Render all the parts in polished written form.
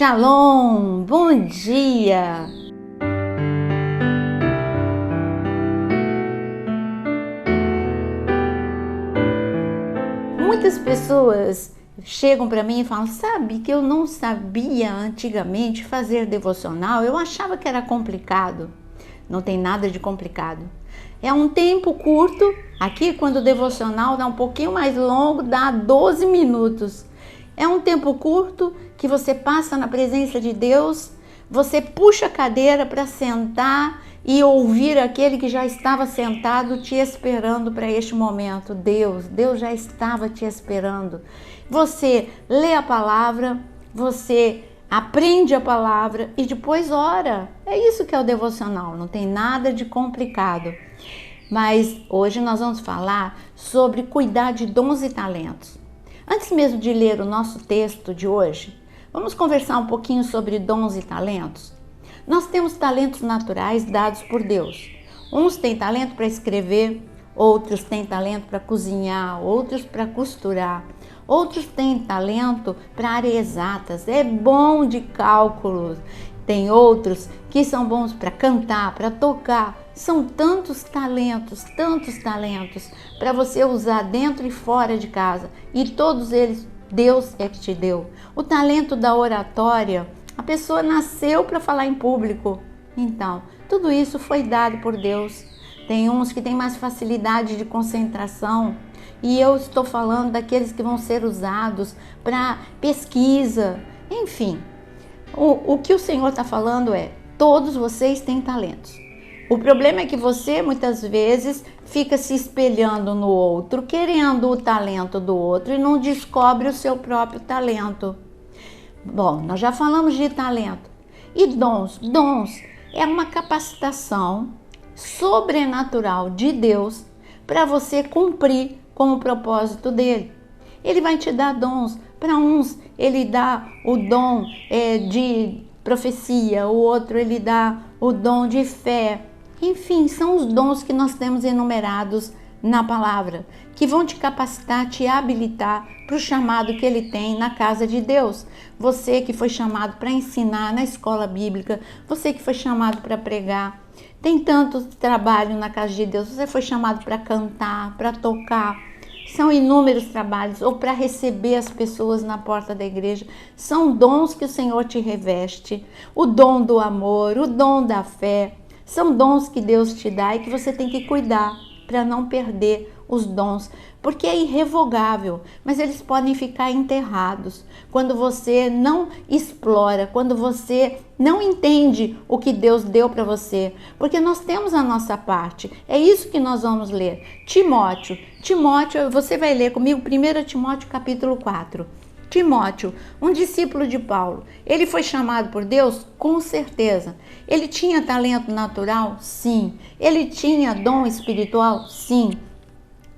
Shalom, bom dia! Muitas pessoas chegam para mim e falam, sabe que eu não sabia antigamente fazer devocional, eu achava que era complicado. Não tem nada de complicado. É um tempo curto, aqui quando o devocional dá um pouquinho mais longo, dá 12 minutos. É um tempo curto que você passa na presença de Deus, você puxa a cadeira para sentar e ouvir aquele que já estava sentado te esperando para este momento. Deus já estava te esperando. Você lê a palavra, você aprende a palavra e depois ora. É isso que é o devocional, não tem nada de complicado. Mas hoje nós vamos falar sobre cuidar de dons e talentos. Antes mesmo de ler o nosso texto de hoje, vamos conversar um pouquinho sobre dons e talentos? Nós temos talentos naturais dados por Deus. Uns têm talento para escrever, outros têm talento para cozinhar, outros para costurar, outros têm talento para áreas exatas, é bom de cálculos. Tem outros que são bons para cantar, para tocar. São tantos talentos para você usar dentro e fora de casa. E todos eles, Deus é que te deu. O talento da oratória, a pessoa nasceu para falar em público. Então, tudo isso foi dado por Deus. Tem uns que têm mais facilidade de concentração. E eu estou falando daqueles que vão ser usados para pesquisa. Enfim, o que o Senhor está falando é, todos vocês têm talentos. O problema é que você muitas vezes fica se espelhando no outro, querendo o talento do outro e não descobre o seu próprio talento. Bom, nós já falamos de talento. E dons? Dons é uma capacitação sobrenatural de Deus para você cumprir com o propósito dele. Ele vai te dar dons. Para uns, ele dá o dom de profecia, o outro ele dá o dom de fé. Enfim, são os dons que nós temos enumerados na palavra, que vão te capacitar, te habilitar para o chamado que ele tem na casa de Deus. Você que foi chamado para ensinar na escola bíblica, você que foi chamado para pregar, tem tanto trabalho na casa de Deus, você foi chamado para cantar, para tocar. São inúmeros trabalhos, ou para receber as pessoas na porta da igreja. São dons que o Senhor te reveste. O dom do amor, o dom da fé. São dons que Deus te dá e que você tem que cuidar para não perder os dons, porque é irrevogável, mas eles podem ficar enterrados quando você não explora, quando você não entende o que Deus deu para você, porque nós temos a nossa parte. É isso que nós vamos ler. Timóteo, você vai ler comigo 1 Timóteo capítulo 4. Timóteo, um discípulo de Paulo, ele foi chamado por Deus? Com certeza. Ele tinha talento natural? Sim. Ele tinha dom espiritual? Sim.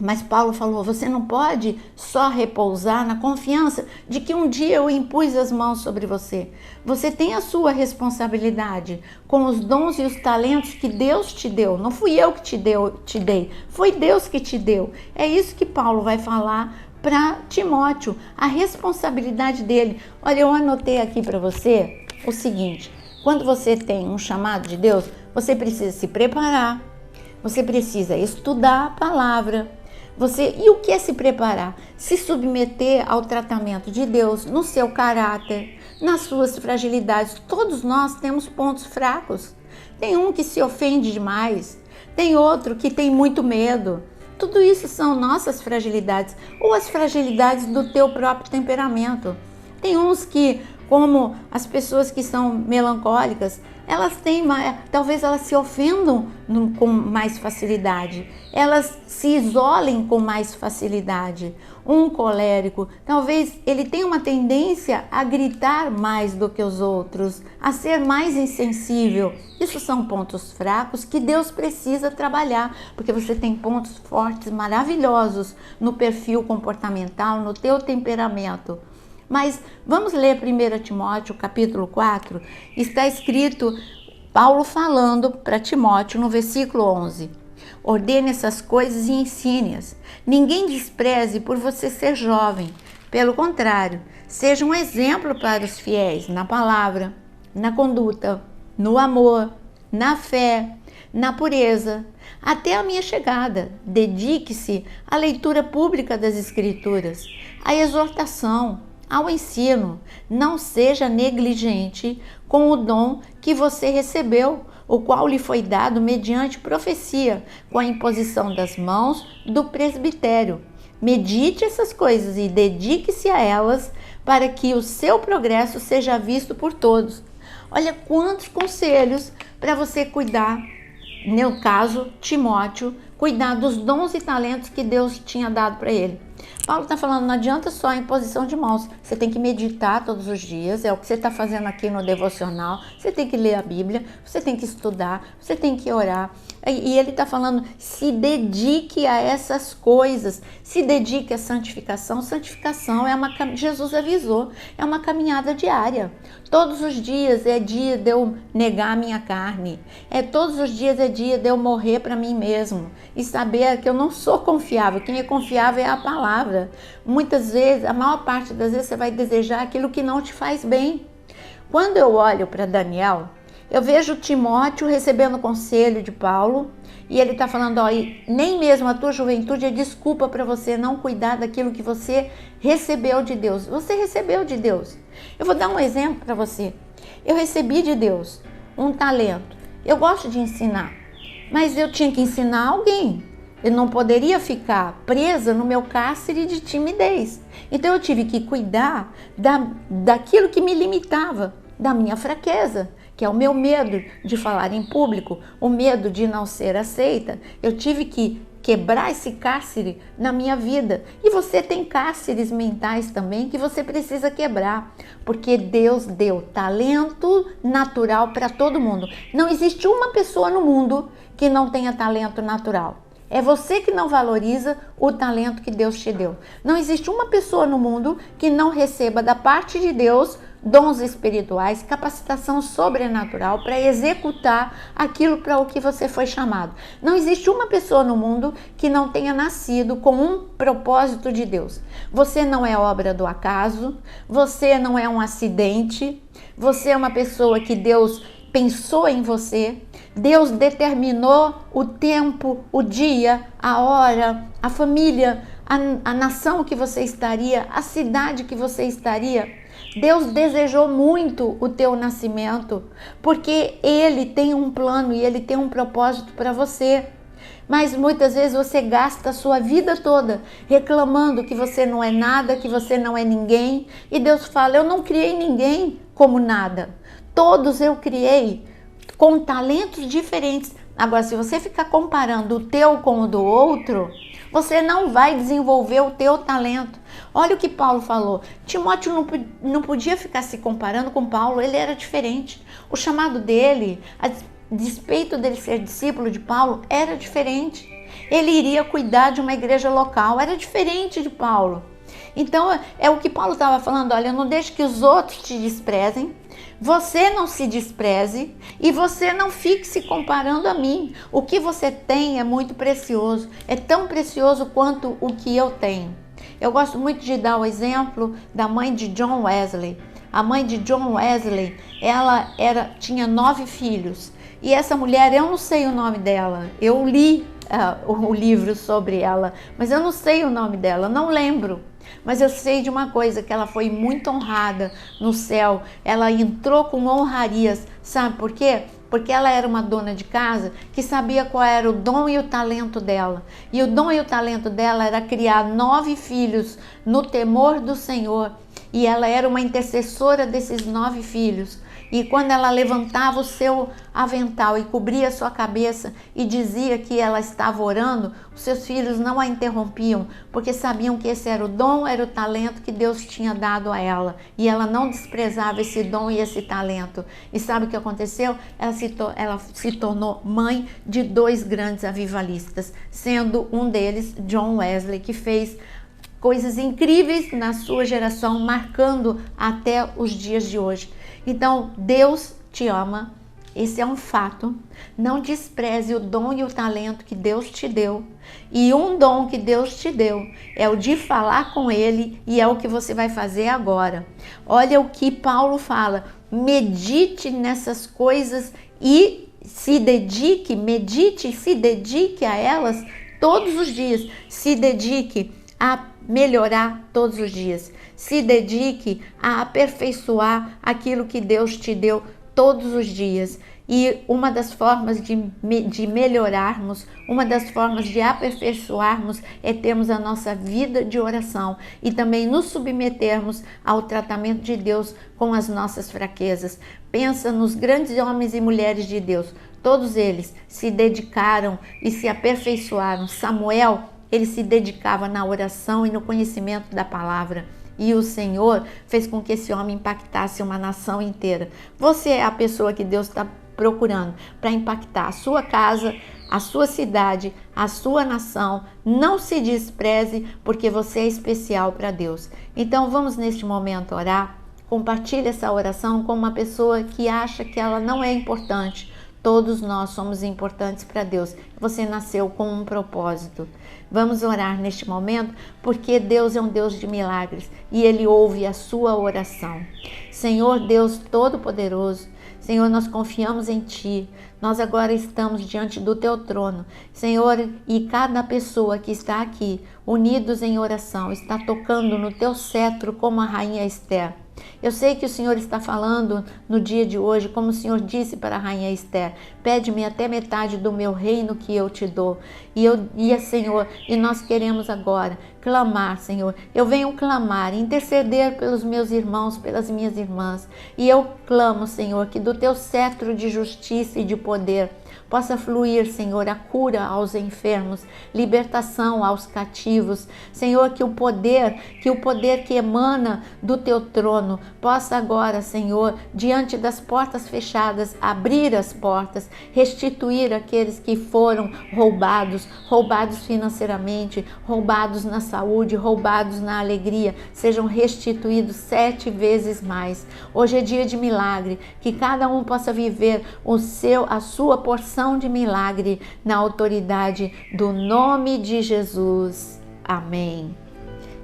Mas Paulo falou, você não pode só repousar na confiança de que um dia eu impus as mãos sobre você. Você tem a sua responsabilidade com os dons e os talentos que Deus te deu. Não fui eu que te dei, foi Deus que te deu. É isso que Paulo vai falar para Timóteo, a responsabilidade dele. Olha, eu anotei aqui para você o seguinte, quando você tem um chamado de Deus, você precisa se preparar, você precisa estudar a palavra. E o que é se preparar? Se submeter ao tratamento de Deus no seu caráter, nas suas fragilidades. Todos nós temos pontos fracos. Tem um que se ofende demais, tem outro que tem muito medo. Tudo isso são nossas fragilidades ou as fragilidades do teu próprio temperamento. Tem uns que, como as pessoas que são melancólicas, elas têm, talvez elas se ofendam com mais facilidade, elas se isolem com mais facilidade. Um colérico, talvez ele tenha uma tendência a gritar mais do que os outros, a ser mais insensível. Isso são pontos fracos que Deus precisa trabalhar, porque você tem pontos fortes, maravilhosos no perfil comportamental, no teu temperamento. Mas vamos ler 1 Timóteo capítulo 4, está escrito Paulo falando para Timóteo no versículo 11. Ordene essas coisas e ensine-as. Ninguém despreze por você ser jovem. Pelo contrário, seja um exemplo para os fiéis na palavra, na conduta, no amor, na fé, na pureza, até a minha chegada. Dedique-se à leitura pública das Escrituras, à exortação, ao ensino. Não seja negligente com o dom que você recebeu, o qual lhe foi dado mediante profecia, com a imposição das mãos do presbitério. Medite essas coisas e dedique-se a elas para que o seu progresso seja visto por todos. Olha quantos conselhos para você cuidar, no caso, Timóteo, cuidar dos dons e talentos que Deus tinha dado para ele. Paulo está falando, não adianta só a imposição de mãos, você tem que meditar todos os dias, é o que você está fazendo aqui no devocional, você tem que ler a Bíblia, você tem que estudar, você tem que orar. E ele está falando, se dedique a essas coisas, se dedique à santificação. Santificação é Jesus avisou, é uma caminhada diária. Todos os dias é dia de eu negar a minha carne, todos os dias é dia de eu morrer para mim mesmo e saber que eu não sou confiável, quem é confiável é a palavra. Muitas vezes, a maior parte das vezes você vai desejar aquilo que não te faz bem. Quando eu olho para Daniel, eu vejo Timóteo recebendo conselho de Paulo e ele está falando, nem mesmo a tua juventude é desculpa para você não cuidar daquilo que você recebeu de Deus. Você recebeu de Deus. Eu vou dar um exemplo para você. Eu recebi de Deus um talento. Eu gosto de ensinar, mas eu tinha que ensinar alguém. Eu não poderia ficar presa no meu cárcere de timidez. Então eu tive que cuidar daquilo que me limitava, da minha fraqueza, que é o meu medo de falar em público, o medo de não ser aceita. Eu tive que quebrar esse cárcere na minha vida. E você tem cárceres mentais também que você precisa quebrar, porque Deus deu talento natural para todo mundo. Não existe uma pessoa no mundo que não tenha talento natural. É você que não valoriza o talento que Deus te deu. Não existe uma pessoa no mundo que não receba da parte de Deus dons espirituais, capacitação sobrenatural para executar aquilo para o que você foi chamado. Não existe uma pessoa no mundo que não tenha nascido com um propósito de Deus. Você não é obra do acaso, você não é um acidente, você é uma pessoa que Deus pensou em você. Deus determinou o tempo, o dia, a hora, a família, a nação que você estaria, a cidade que você estaria. Deus desejou muito o teu nascimento, porque Ele tem um plano e Ele tem um propósito para você. Mas muitas vezes você gasta a sua vida toda reclamando que você não é nada, que você não é ninguém. E Deus fala, eu não criei ninguém como nada. Todos eu criei com talentos diferentes. Agora, se você ficar comparando o teu com o do outro, você não vai desenvolver o teu talento. Olha o que Paulo falou. Timóteo não podia ficar se comparando com Paulo, ele era diferente. O chamado dele, a despeito dele ser discípulo de Paulo, era diferente. Ele iria cuidar de uma igreja local, era diferente de Paulo. Então, é o que Paulo estava falando, olha, não deixe que os outros te desprezem, você não se despreze e você não fique se comparando a mim. O que você tem é muito precioso, é tão precioso quanto o que eu tenho. Eu gosto muito de dar o exemplo da mãe de John Wesley. A mãe de John Wesley, ela tinha 9 filhos. E essa mulher, eu não sei o nome dela, eu li o livro sobre ela, mas eu não sei o nome dela, não lembro. Mas eu sei de uma coisa, que ela foi muito honrada no céu, ela entrou com honrarias, sabe por quê? Porque ela era uma dona de casa que sabia qual era o dom e o talento dela. E o dom e o talento dela era criar 9 filhos no temor do Senhor. E ela era uma intercessora desses 9 filhos. E quando ela levantava o seu avental e cobria a sua cabeça e dizia que ela estava orando, os seus filhos não a interrompiam, porque sabiam que esse era o dom, era o talento que Deus tinha dado a ela. E ela não desprezava esse dom e esse talento. E sabe o que aconteceu? Ela se tornou mãe de 2 grandes avivalistas, sendo um deles John Wesley, que fez coisas incríveis na sua geração, marcando até os dias de hoje. Então, Deus te ama, Esse é um fato. Não despreze o dom e o talento que Deus te deu. E um dom que Deus te deu é o de falar com Ele, e é o que você vai fazer agora. Olha o que Paulo fala: medite nessas coisas e se dedique, medite e se dedique a elas todos os dias. Se dedique a melhorar todos os dias. Se dedique a aperfeiçoar aquilo que Deus te deu todos os dias. E uma das formas de melhorarmos, uma das formas de aperfeiçoarmos é termos a nossa vida de oração e também nos submetermos ao tratamento de Deus com as nossas fraquezas. Pensa nos grandes homens e mulheres de Deus. Todos eles se dedicaram e se aperfeiçoaram. Samuel, ele se dedicava na oração e no conhecimento da palavra. E o Senhor fez com que esse homem impactasse uma nação inteira. Você é a pessoa que Deus está procurando para impactar a sua casa, a sua cidade, a sua nação. Não se despreze, porque você é especial para Deus. Então vamos neste momento orar. Compartilhe essa oração com uma pessoa que acha que ela não é importante. Todos nós somos importantes para Deus. Você nasceu com um propósito. Vamos orar neste momento, porque Deus é um Deus de milagres e Ele ouve a sua oração. Senhor Deus Todo-Poderoso, Senhor, nós confiamos em Ti. Nós agora estamos diante do Teu trono. Senhor, e cada pessoa que está aqui, unidos em oração, está tocando no Teu cetro como a rainha Esther. Eu sei que o Senhor está falando no dia de hoje, como o Senhor disse para a rainha Esther: pede-me até metade do meu reino que eu te dou. Senhor, e nós queremos agora clamar, Senhor. Eu venho clamar, interceder pelos meus irmãos, pelas minhas irmãs. E eu clamo, Senhor, que do teu cetro de justiça e de poder possa fluir, Senhor, a cura aos enfermos, libertação aos cativos. Senhor, que o poder que emana do teu trono possa agora, Senhor, diante das portas fechadas, abrir as portas, restituir aqueles que foram roubados financeiramente, roubados na saúde, roubados na alegria, sejam restituídos 7 vezes mais. Hoje é dia de milagre, que cada um possa viver a sua porção de milagre na autoridade do nome de Jesus. Amém.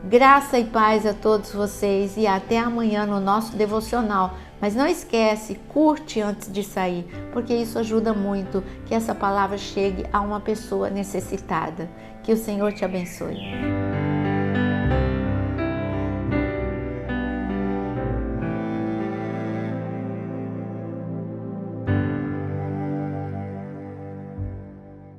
Graça e paz a todos vocês e até amanhã no nosso devocional. Mas não esquece, curte antes de sair, porque isso ajuda muito que essa palavra chegue a uma pessoa necessitada. Que o Senhor te abençoe.